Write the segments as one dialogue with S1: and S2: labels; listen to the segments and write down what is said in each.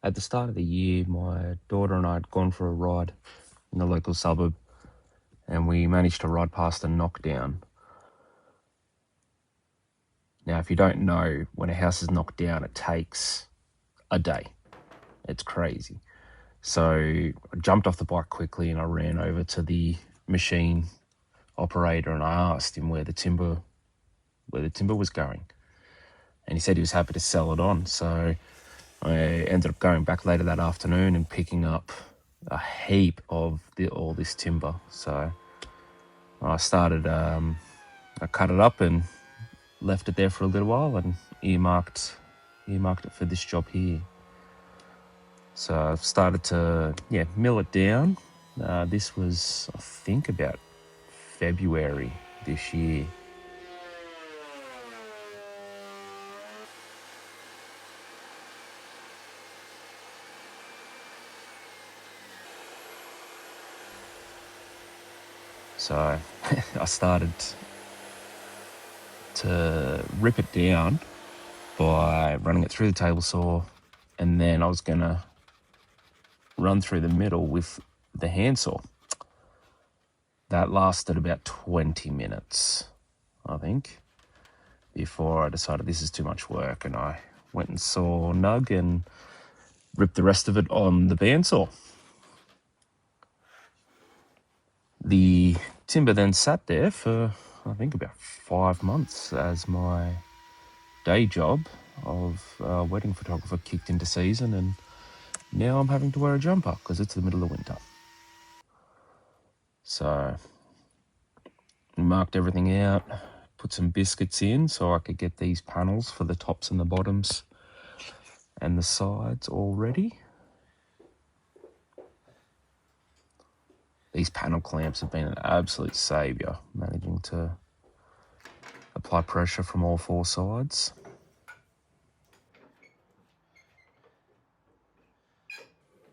S1: At the start of the year, my daughter and I had gone for a ride in the local suburb, and we managed to ride past a knockdown. Now, if you don't know, when a house is knocked down, it takes a day. It's crazy. So I jumped off the bike quickly and I ran over to the machine operator and I asked him where the timber was going. And he said he was happy to sell it on. So I ended up going back later that afternoon and picking up a heap of all this timber. So I started, I cut it up and left it there for a little while and earmarked it for this job here. So I've started to mill it down. This was, I think, about February this year. So I started to rip it down by running it through the table saw, and then I was going to run through the middle with the handsaw. That lasted about 20 minutes, I think, before I decided this is too much work, and I went and saw Nug and ripped the rest of it on the bandsaw. The timber then sat there for, I think, about 5 months as my day job of wedding photographer kicked into season, and now I'm having to wear a jumper because it's the middle of winter. So I marked everything out, put some biscuits in so I could get these panels for the tops and the bottoms and the sides all ready. These panel clamps have been an absolute saviour, managing to apply pressure from all 4 sides.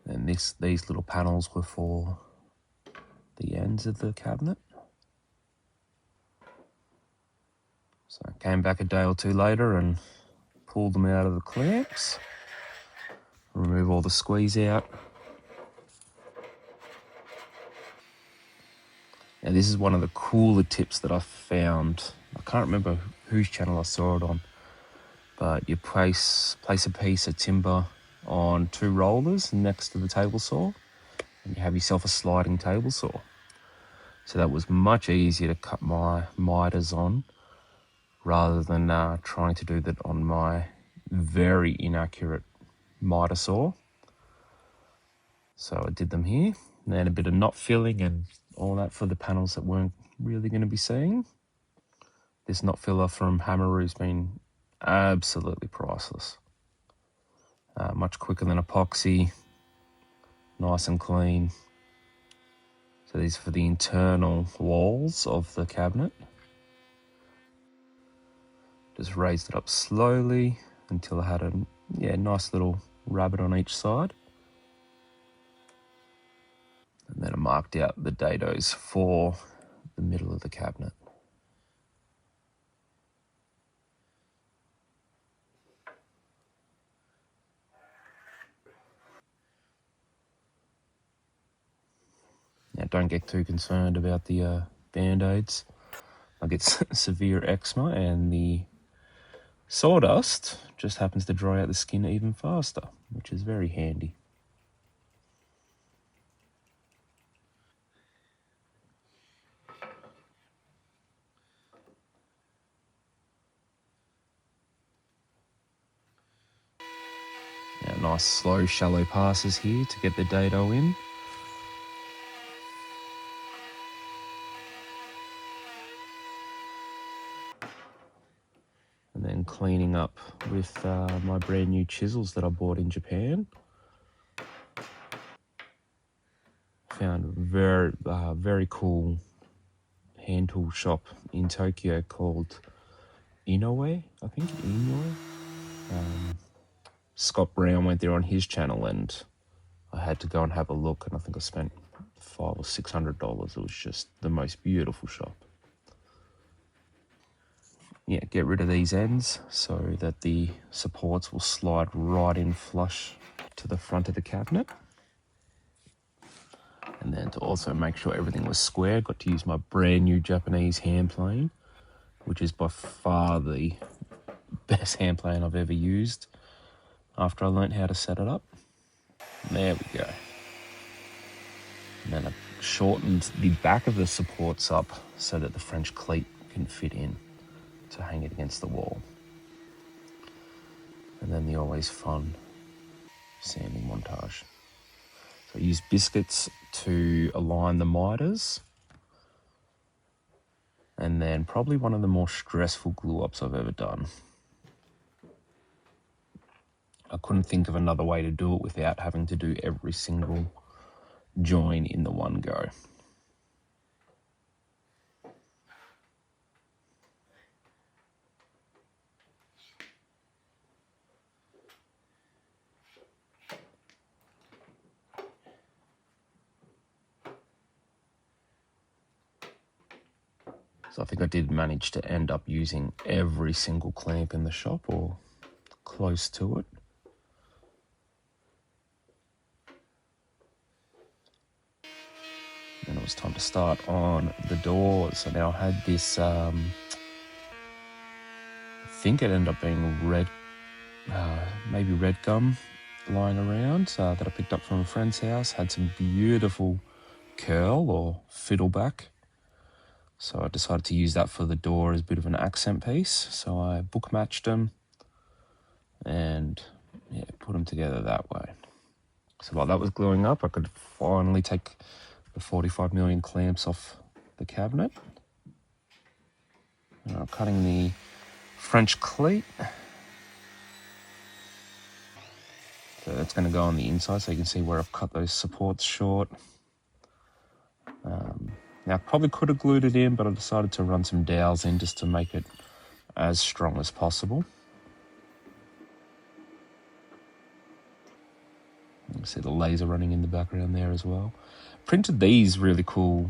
S1: And these little panels were for the ends of the cabinet. So I came back a day or two later and pulled them out of the clamps, remove all the squeeze out. Now this is one of the cooler tips that I found. I can't remember whose channel I saw it on, but you place a piece of timber on 2 rollers next to the table saw, and you have yourself a sliding table saw. So that was much easier to cut my miters on rather than trying to do that on my very inaccurate miter saw. So I did them here, and then a bit of knot filling and all that for the panels that weren't really going to be seen. This knot filler from Hammeroo's been absolutely priceless. Much quicker than epoxy, nice and clean. So these are for the internal walls of the cabinet. Just raised it up slowly until I had a nice little rabbet on each side. And then I marked out the dados for the middle of the cabinet. Now don't get too concerned about the band-aids. I get severe eczema, and the sawdust just happens to dry out the skin even faster, which is very handy. Now, nice slow shallow passes here to get the dado in. And then cleaning up with my brand new chisels that I bought in Japan. Found a very cool hand tool shop in Tokyo called Inoue, I think, Inoue. Scott Brown went there on his channel, and I had to go and have a look, and I think I spent $500 or $600. It was just the most beautiful shop. Yeah, get rid of these ends so that the supports will slide right in flush to the front of the cabinet. And then to also make sure everything was square, got to use my brand new Japanese hand plane, which is by far the best hand plane I've ever used after I learnt how to set it up. There we go. And then I shortened the back of the supports up so that the French cleat can fit in to hang it against the wall. And then the always fun sanding montage. So I use biscuits to align the miters, and then probably one of the more stressful glue ups I've ever done. I couldn't think of another way to do it without having to do every single join in the one go. So I think I did manage to end up using every single clamp in the shop, or close to it. Then it was time to start on the doors. So now I had this, I think it ended up being red, maybe red gum lying around that I picked up from a friend's house. Had some beautiful curl or fiddleback. So I decided to use that for the door as a bit of an accent piece. So I book matched them and put them together that way. So while that was gluing up, I could finally take the 45 million clamps off the cabinet. And I'm cutting the French cleat. So that's going to go on the inside, so you can see where I've cut those supports short. Now I probably could have glued it in, but I decided to run some dowels in just to make it as strong as possible. You can see the laser running in the background there as well. Printed these really cool,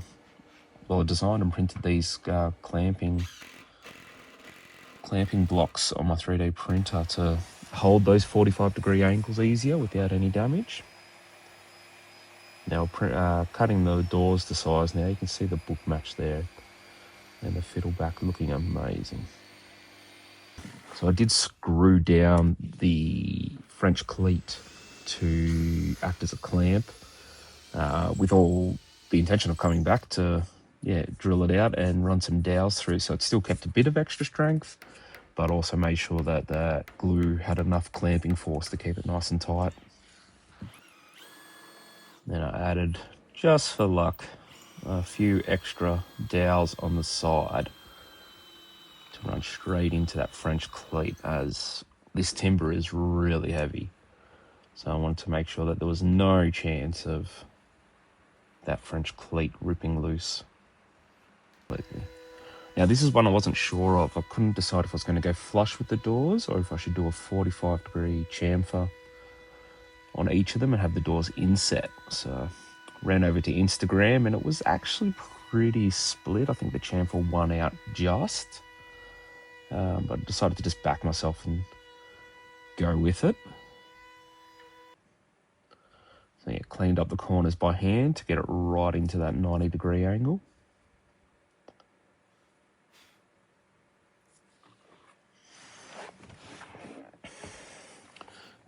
S1: well, designed and printed these clamping blocks on my 3D printer to hold those 45-degree angles easier without any damage. Now cutting the doors to size now, you can see the book match there and the fiddleback looking amazing. So I did screw down the French cleat to act as a clamp with all the intention of coming back to drill it out and run some dowels through, so it still kept a bit of extra strength, but also made sure that the glue had enough clamping force to keep it nice and tight. Then I added, just for luck, a few extra dowels on the side to run straight into that French cleat, as this timber is really heavy. So I wanted to make sure that there was no chance of that French cleat ripping loose completely. Now this is one I wasn't sure of. I couldn't decide if I was going to go flush with the doors or if I should do a 45-degree chamfer on each of them and have the doors inset. So ran over to Instagram and it was actually pretty split. I think the chamfer won out just, but I decided to just back myself and go with it. So cleaned up the corners by hand to get it right into that 90-degree angle.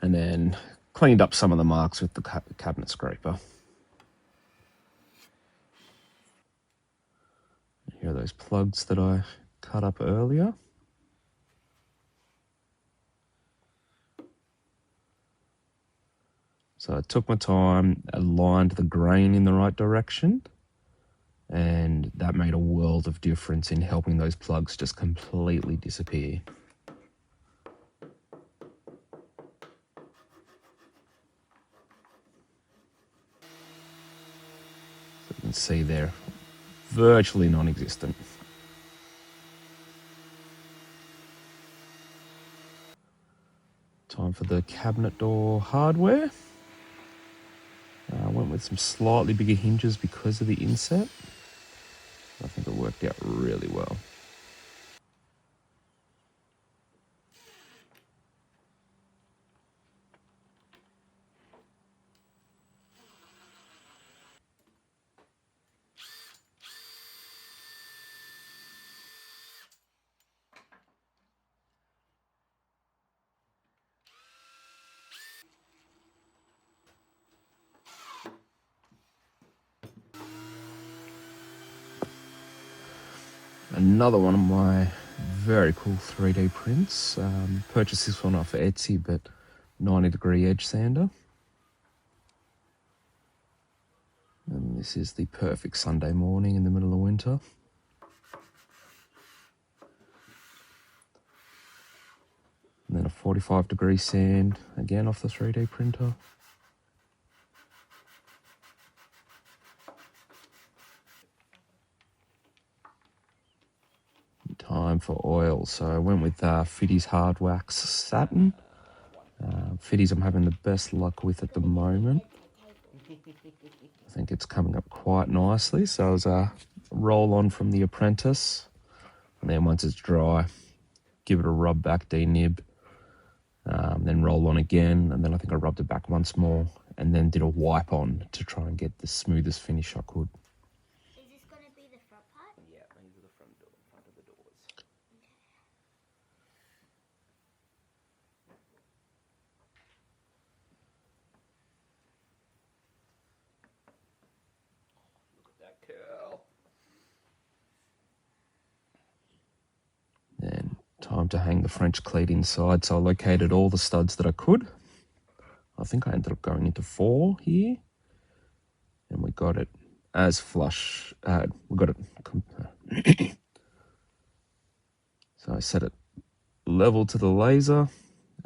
S1: And then cleaned up some of the marks with the cabinet scraper. Here are those plugs that I cut up earlier. So I took my time, aligned the grain in the right direction, and that made a world of difference in helping those plugs just completely disappear. So you can see they're virtually non-existent. Time for the cabinet door hardware. I went with some slightly bigger hinges because of the inset. I think it worked out really well. Another one of my very cool 3D prints. Purchased this one off Etsy, but 90-degree edge sander. And this is the perfect Sunday morning in the middle of winter. And then a 45-degree sand, again off the 3D printer. Time for oil. So I went with Fitty's Hard Wax Satin. Fitty's I'm having the best luck with at the moment. I think it's coming up quite nicely. So I was roll on from the Apprentice. And then once it's dry, give it a rub back, denib. Then roll on again. And then I think I rubbed it back once more. And then did a wipe on to try and get the smoothest finish I could.
S2: Is this going to be the front part?
S1: Yeah, these are the front of the doors. Look at that curl. Then time to hang the French cleat inside. So I located all the studs that I could. I think I ended up going into 4 here. And we got it as flush. We got it. So I set it level to the laser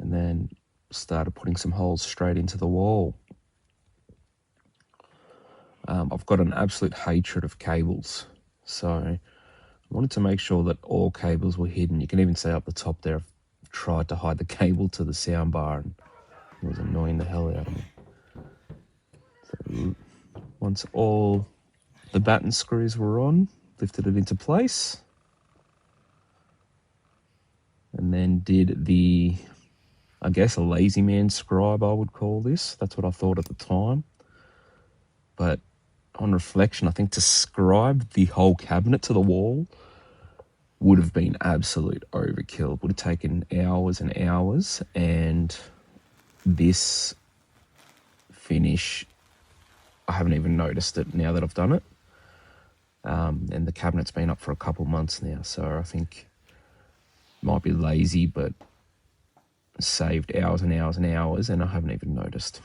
S1: and then started putting some holes straight into the wall. I've got an absolute hatred of cables. So I wanted to make sure that all cables were hidden. You can even see up the top there, I've tried to hide the cable to the sound bar and it was annoying the hell out of me. So once all the batten screws were on, lifted it into place. And then did the, I guess, a lazy man scribe, I would call this. That's what I thought at the time. But on reflection, I think to scribe the whole cabinet to the wall would have been absolute overkill. It would have taken hours and hours. And this finish, I haven't even noticed it now that I've done it. And the cabinet's been up for a couple months now. So I think it might be lazy, but saved hours and hours and hours, and I haven't even noticed.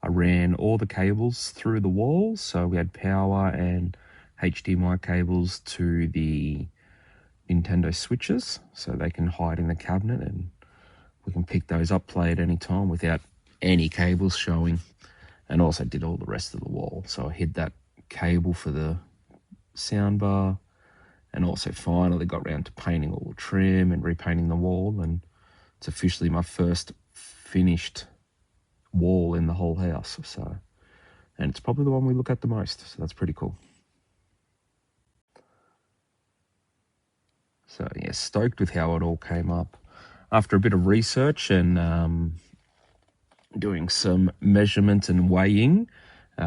S1: I ran all the cables through the walls, so we had power and HDMI cables to the Nintendo switches, so they can hide in the cabinet and we can pick those up, play at any time without any cables showing. And also did all the rest of the wall. So I hid that cable for the soundbar, and also finally got around to painting all the trim and repainting the wall, and it's officially my first finished wall in the whole house. So, and it's probably the one we look at the most, so that's pretty cool. So yeah, stoked with how it all came up. After a bit of research and doing some measurement and weighing,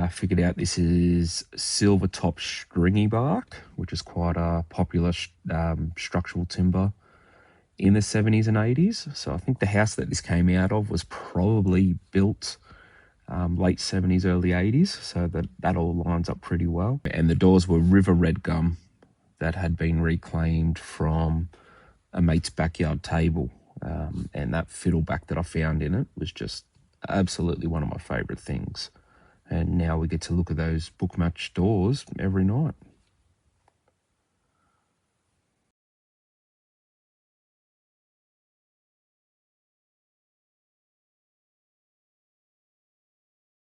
S1: figured out this is silver top stringy bark, which is quite a popular structural timber in the 70s and 80s. So I think the house that this came out of was probably built late 70s, early 80s. So that all lines up pretty well. And the doors were river red gum that had been reclaimed from a mate's backyard table. And that fiddleback that I found in it was just absolutely one of my favourite things. And now we get to look at those book match doors every night.